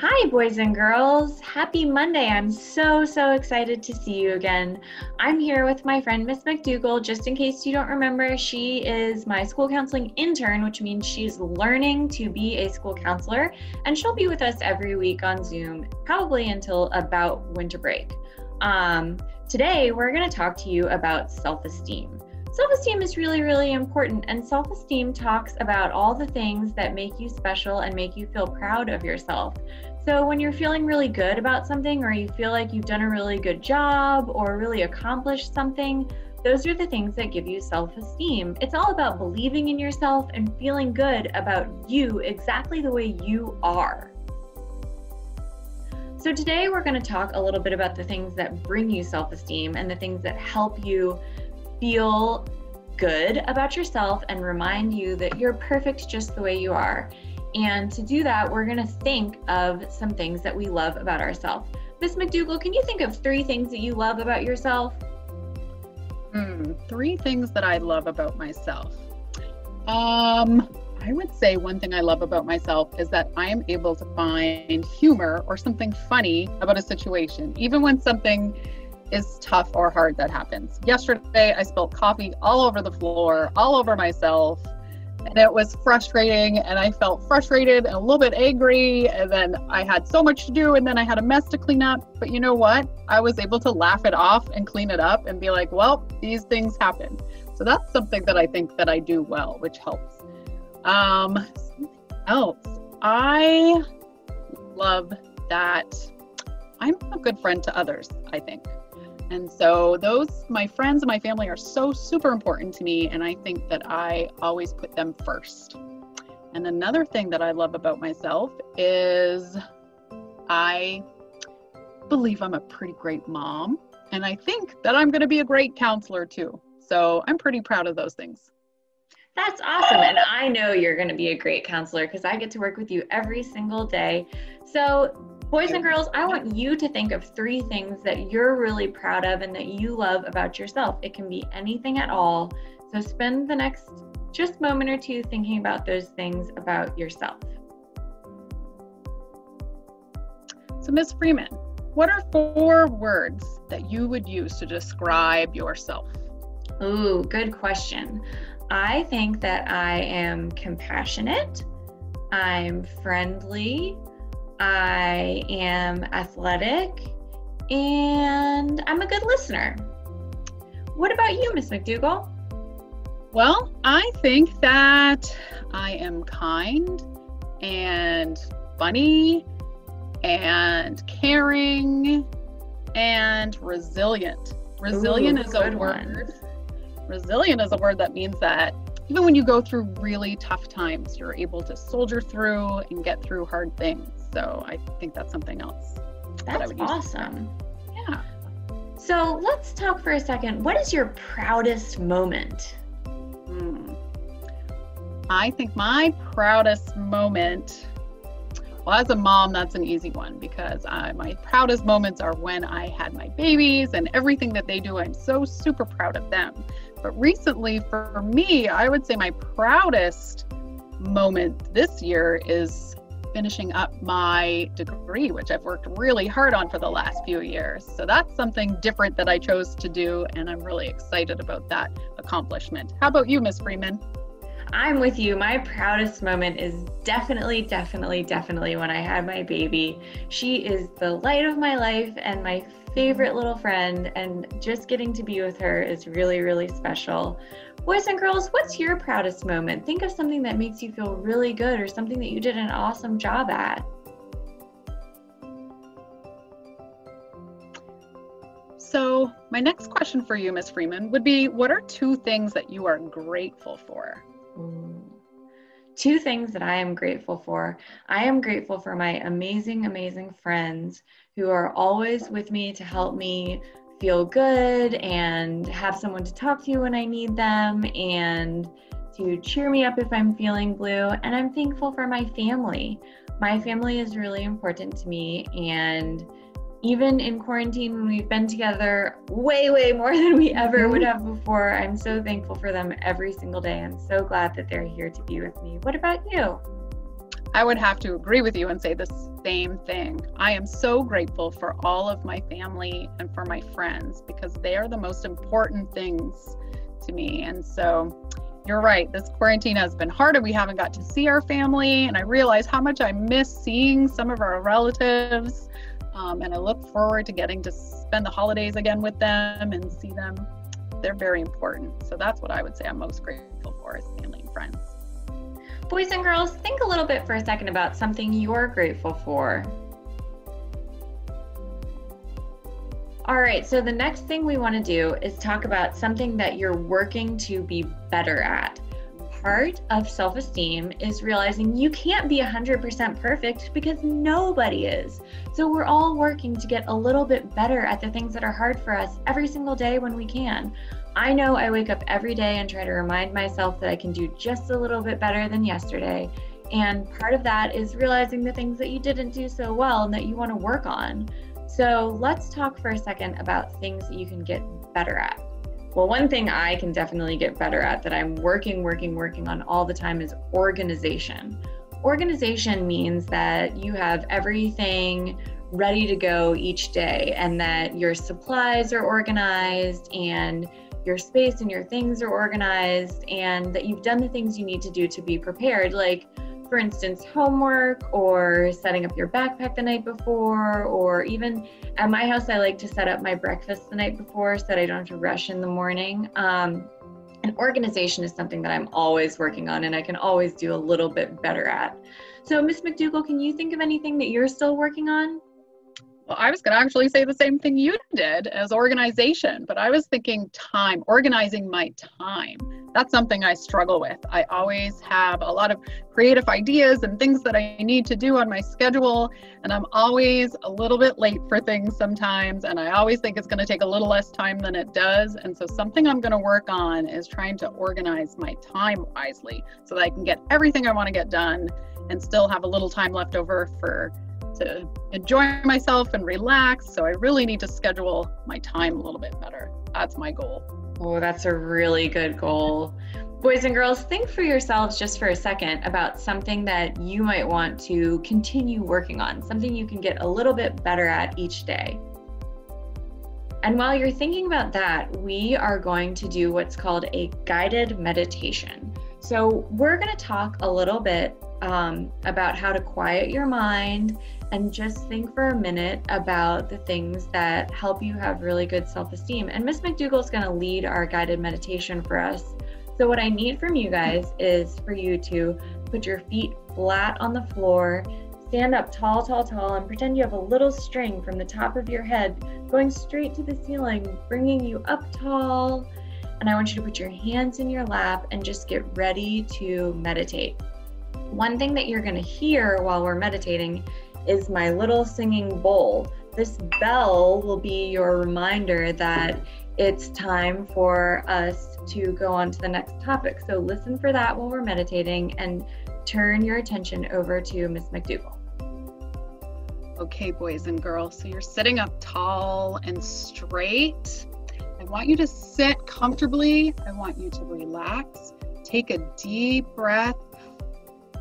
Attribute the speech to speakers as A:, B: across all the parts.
A: Hi, boys and girls. Happy Monday. I'm so excited to see you again. I'm here with my friend, Miss McDougall. Just in case you don't remember, she is my school counseling intern, which means she's learning to be a school counselor, and she'll be with us every week on Zoom, probably until about winter break. Today, we're going to talk to you about self-esteem. Self-esteem is really important, and self-esteem talks about all the things that make you special and make you feel proud of yourself. So when you're feeling really good about something, or you feel like you've done a really good job or really accomplished something, those are the things that give you self-esteem. It's all about believing in yourself and feeling good about you exactly the way you are. So today we're going to talk a little bit about the things that bring you self-esteem and the things that help you feel good about yourself and remind you that you're perfect just the way you are. And to do that, we're going to think of some things that we love about ourselves. Miss McDougall, can you think of 3 things that you love about yourself?
B: 3 things that I love about myself. I would say one thing I love about myself is that I am able to find humor or something funny about a situation, even when something is tough or hard that happens. Yesterday, I spilled coffee all over the floor, all over myself, and it was frustrating, and I felt frustrated and a little bit angry, and then I had so much to do, and then I had a mess to clean up. But you know what? I was able to laugh it off and clean it up and be like, well, these things happen. So that's something that I think that I do well, which helps. Something else. I love that I'm a good friend to others, I think. And so my friends and my family are so super important to me, and I think that I always put them first. And another thing that I love about myself is I believe I'm a pretty great mom, and I think that I'm going to be a great counselor too. So I'm pretty proud of those things.
A: That's awesome. And I know you're going to be a great counselor because I get to work with you every single day. So boys and girls, I want you to think of 3 things that you're really proud of and that you love about yourself. It can be anything at all. So spend the next just moment or 2 thinking about those things about yourself.
B: So Ms. Freeman, what are 4 words that you would use to describe yourself?
A: Ooh, good question. I think that I am compassionate, I'm friendly, I am athletic, and I'm a good listener. What about you, Miss McDougall?
B: Well, I think that I am kind and funny and caring and resilient. Resilient is a word. Resilient is a word that means that even when you go through really tough times, you're able to soldier through and get through hard things. So I think that's something else.
A: That's awesome.
B: Yeah.
A: So let's talk for a second. What is your proudest moment?
B: I think my proudest moment, well, as a mom, that's an easy one because my proudest moments are when I had my babies and everything that they do. I'm so super proud of them. But recently, for me, I would say my proudest moment this year is finishing up my degree, which I've worked really hard on for the last few years. So that's something different that I chose to do, and I'm really excited about that accomplishment. How about you, Ms. Freeman?
A: I'm with you. My proudest moment is definitely when I had my baby. She is the light of my life and my favorite little friend, and just getting to be with her is really special. Boys and girls, what's your proudest moment? Think of something that makes you feel really good or something that you did an awesome job at.
B: So my next question for you, Ms. Freeman, would be, what are 2 things that you are grateful for?
A: 2 things that I am grateful for. I am grateful for my amazing friends who are always with me to help me feel good and have someone to talk to when I need them and to cheer me up if I'm feeling blue. And I'm thankful for my family. My family is really important to me, and even in quarantine when we've been together way more than we ever would have before, I'm so thankful for them every single day. I'm so glad that they're here to be with me. What about you?
B: I would have to agree with you and say the same thing. I am so grateful for all of my family and for my friends because they are the most important things to me. And so you're right, this quarantine has been hard and we haven't got to see our family. And I realize how much I miss seeing some of our relatives. And I look forward to getting to spend the holidays again with them and see them. They're very important. So that's what I would say I'm most grateful for is family and friends.
A: Boys and girls, think a little bit for a second about something you're grateful for. All right, so the next thing we want to do is talk about something that you're working to be better at. Part of self-esteem is realizing you can't be 100% perfect because nobody is. So we're all working to get a little bit better at the things that are hard for us every single day when we can. I know I wake up every day and try to remind myself that I can do just a little bit better than yesterday. And part of that is realizing the things that you didn't do so well and that you want to work on. So let's talk for a second about things that you can get better at. Well, one thing I can definitely get better at that I'm working on all the time is organization. Organization means that you have everything ready to go each day and that your supplies are organized and your space and your things are organized and that you've done the things you need to do to be prepared, like for instance, homework or setting up your backpack the night before, or even at my house, I like to set up my breakfast the night before so that I don't have to rush in the morning. And organization is something that I'm always working on and I can always do a little bit better at. So Ms. McDougall, can you think of anything that you're still working on?
B: Well, I was going to actually say the same thing you did as organization, but I was thinking time, organizing my time. That's something I struggle with. I always have a lot of creative ideas and things that I need to do on my schedule, and I'm always a little bit late for things sometimes, and I always think it's going to take a little less time than it does. And so something I'm going to work on is trying to organize my time wisely so that I can get everything I want to get done and still have a little time left over to enjoy myself and relax. So I really need to schedule my time a little bit better. That's my goal.
A: Oh, that's a really good goal. Boys and girls, think for yourselves just for a second about something that you might want to continue working on, something you can get a little bit better at each day. And while you're thinking about that, we are going to do what's called a guided meditation. So we're going to talk a little bit about how to quiet your mind and just think for a minute about the things that help you have really good self-esteem. And Ms. McDougall is going to lead our guided meditation for us. So what I need from you guys is for you to put your feet flat on the floor, stand up tall, and pretend you have a little string from the top of your head going straight to the ceiling, bringing you up tall. And I want you to put your hands in your lap and just get ready to meditate. One thing that you're going to hear while we're meditating is my little singing bowl. This bell will be your reminder that it's time for us to go on to the next topic. So listen for that while we're meditating and turn your attention over to Ms. McDougall.
B: Okay, boys and girls, so you're sitting up tall and straight. I want you to sit comfortably. I want you to relax. Take a deep breath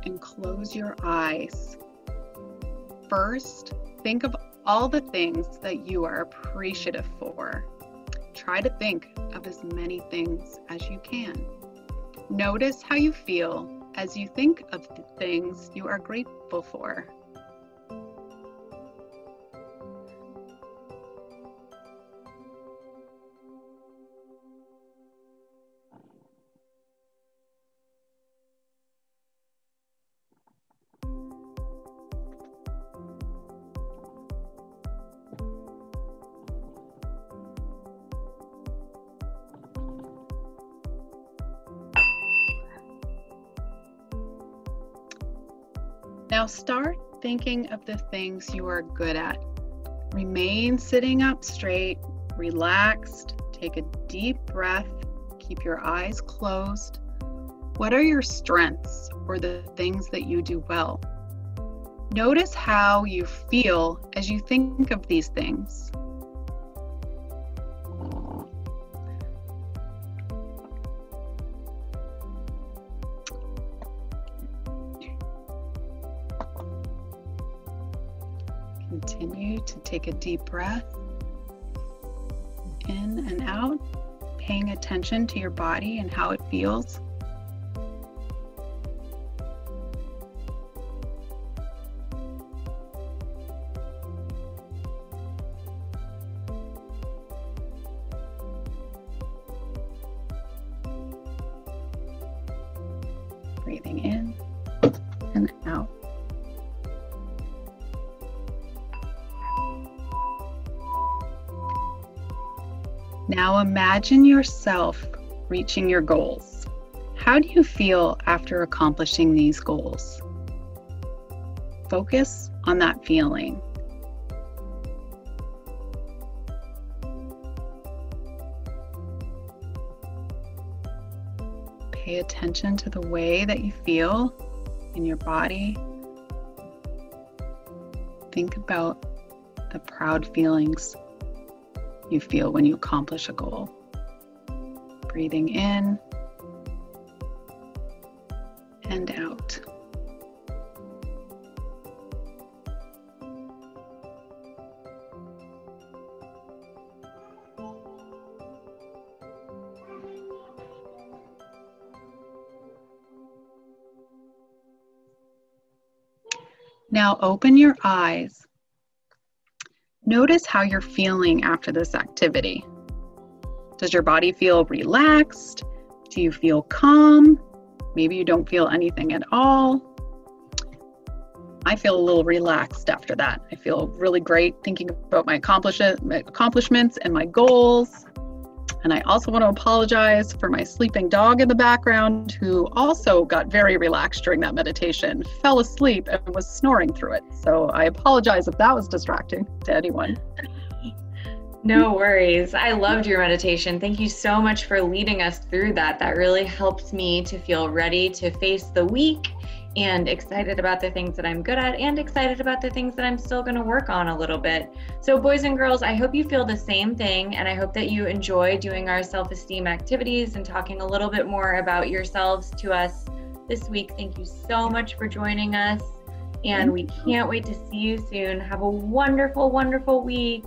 B: and close your eyes. First, think of all the things that you are appreciative for. Try to think of as many things as you can. Notice how you feel as you think of the things you are grateful for. Now start thinking of the things you are good at. Remain sitting up straight, relaxed, take a deep breath, keep your eyes closed. What are your strengths or the things that you do well? Notice how you feel as you think of these things. Continue to take a deep breath in and out, paying attention to your body and how it feels. Breathing in and out. Now imagine yourself reaching your goals. How do you feel after accomplishing these goals? Focus on that feeling. Pay attention to the way that you feel in your body. Think about the proud feelings you feel when you accomplish a goal. Breathing in and out. Now open your eyes. Notice how you're feeling after this activity. Does your body feel relaxed? Do you feel calm? Maybe you don't feel anything at all. I feel a little relaxed after that. I feel really great thinking about my accomplishments and my goals. And I also want to apologize for my sleeping dog in the background, who also got very relaxed during that meditation, fell asleep and was snoring through it. So I apologize if that was distracting to anyone.
A: No worries. I loved your meditation. Thank you so much for leading us through that. That really helped me to feel ready to face the week and excited about the things that I'm good at and excited about the things that I'm still going to work on a little bit. So boys and girls, I hope you feel the same thing, and I hope that you enjoy doing our self-esteem activities and talking a little bit more about yourselves to us this week. Thank you so much for joining us, and we can't wait to see you soon. Have a wonderful, wonderful week.